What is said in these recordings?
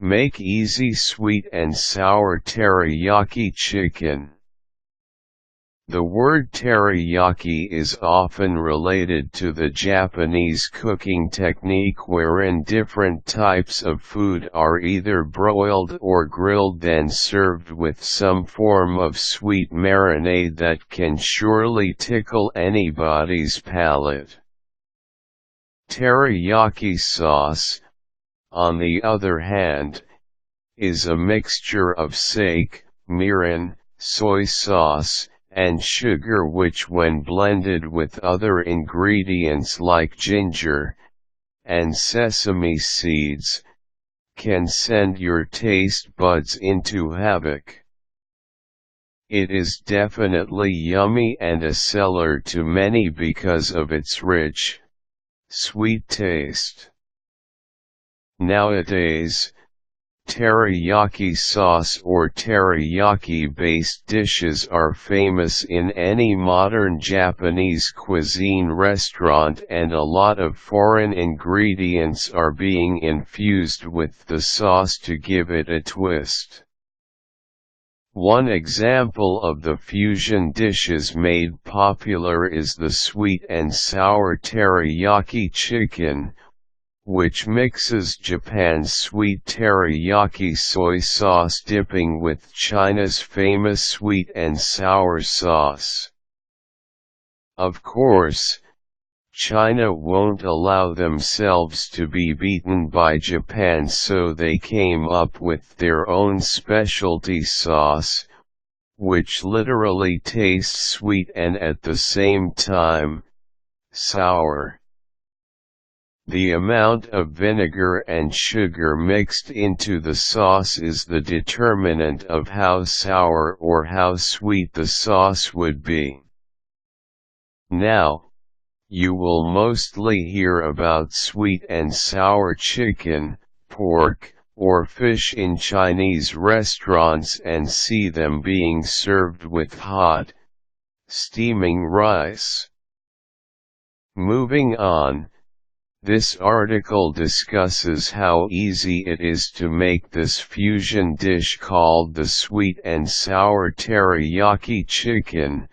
Make easy sweet and sour teriyaki chicken. The word teriyaki is often related to the Japanese cooking technique wherein different types of food are either broiled or grilled then served with some form of sweet marinade that can surely tickle anybody's palate. Teriyaki sauce, on the other hand, is a mixture of sake, mirin, soy sauce, and sugar which when blended with other ingredients like ginger and sesame seeds, can send your taste buds into havoc. It is definitely yummy and a seller to many because of its rich, sweet taste. Nowadays, teriyaki sauce or teriyaki-based dishes are famous in any modern Japanese cuisine restaurant, and a lot of foreign ingredients are being infused with the sauce to give it a twist. One example of the fusion dishes made popular is the sweet and sour teriyaki chicken, which mixes Japan's sweet teriyaki soy sauce dipping with China's famous sweet and sour sauce. Of course, China won't allow themselves to be beaten by Japan, so they came up with their own specialty sauce, which literally tastes sweet and at the same time, sour. The amount of vinegar and sugar mixed into the sauce is the determinant of how sour or how sweet the sauce would be. Now, you will mostly hear about sweet and sour chicken, pork, or fish in Chinese restaurants and see them being served with hot, steaming rice. Moving on. This article discusses how easy it is to make this fusion dish called the sweet and sour teriyaki chicken,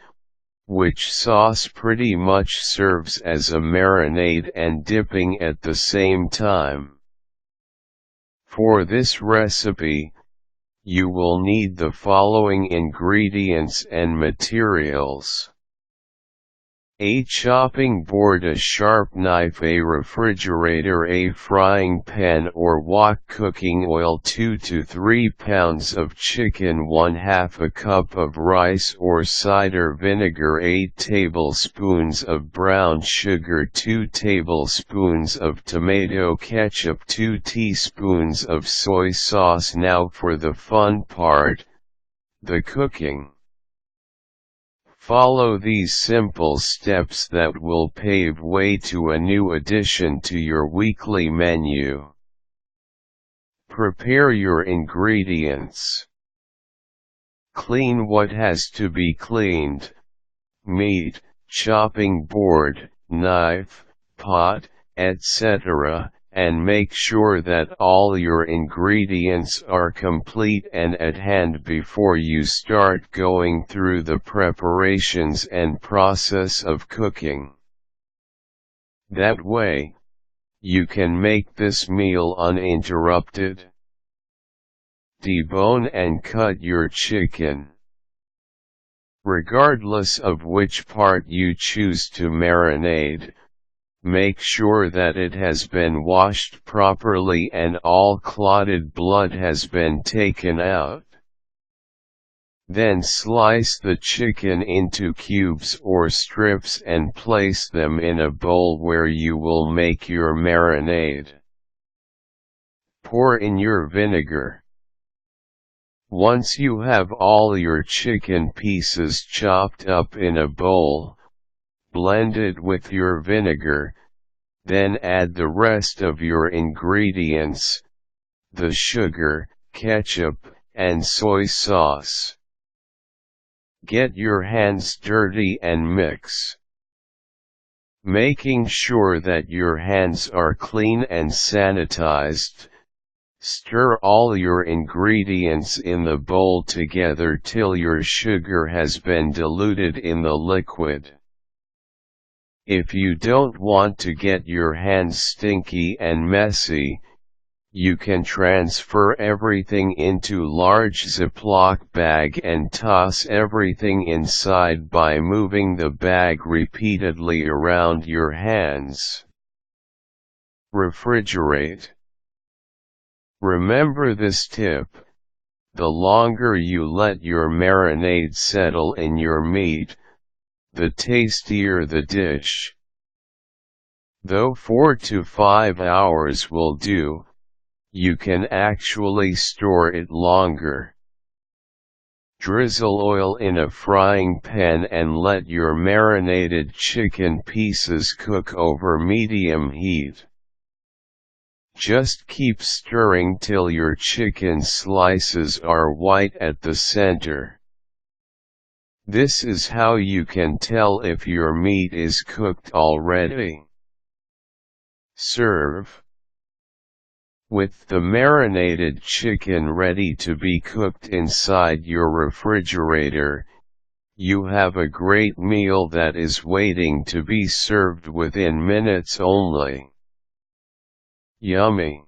which sauce pretty much serves as a marinade and dipping at the same time. For this recipe, you will need the following ingredients and materials: a chopping board, a sharp knife, a refrigerator, a frying pan or wok, cooking oil, 2 to 3 pounds of chicken, 1/2 a cup of rice or cider vinegar, 8 tablespoons of brown sugar, 2 tablespoons of tomato ketchup, 2 teaspoons of soy sauce. Now for the fun part, the cooking. Follow these simple steps that will pave way to a new addition to your weekly menu. Prepare your ingredients. Clean what has to be cleaned: meat, chopping board, knife, pot, etc., and make sure that all your ingredients are complete and at hand before you start going through the preparations and process of cooking. That way, you can make this meal uninterrupted. Debone and cut your chicken. Regardless of which part you choose to marinade, make sure that it has been washed properly and all clotted blood has been taken out. Then slice the chicken into cubes or strips and place them in a bowl where you will make your marinade. Pour in your vinegar. Once you have all your chicken pieces chopped up in a bowl, blend it with your vinegar, then add the rest of your ingredients, the sugar, ketchup, and soy sauce. Get your hands dirty and mix. Making sure that your hands are clean and sanitized, Stir all your ingredients in the bowl together till your sugar has been diluted in the liquid. If you don't want to get your hands stinky and messy, you can transfer everything into large Ziploc bag and toss everything inside by moving the bag repeatedly around your hands. Refrigerate. Remember this tip: the longer you let your marinade settle in your meat, the tastier the dish. Though 4 to 5 hours will do, you can actually store it longer. Drizzle oil in a frying pan and let your marinated chicken pieces cook over medium heat. Just keep stirring till your chicken slices are white at the center. This is how you can tell if your meat is cooked already. Serve. With the marinated chicken ready to be cooked inside your refrigerator, you have a great meal that is waiting to be served within minutes only. Yummy!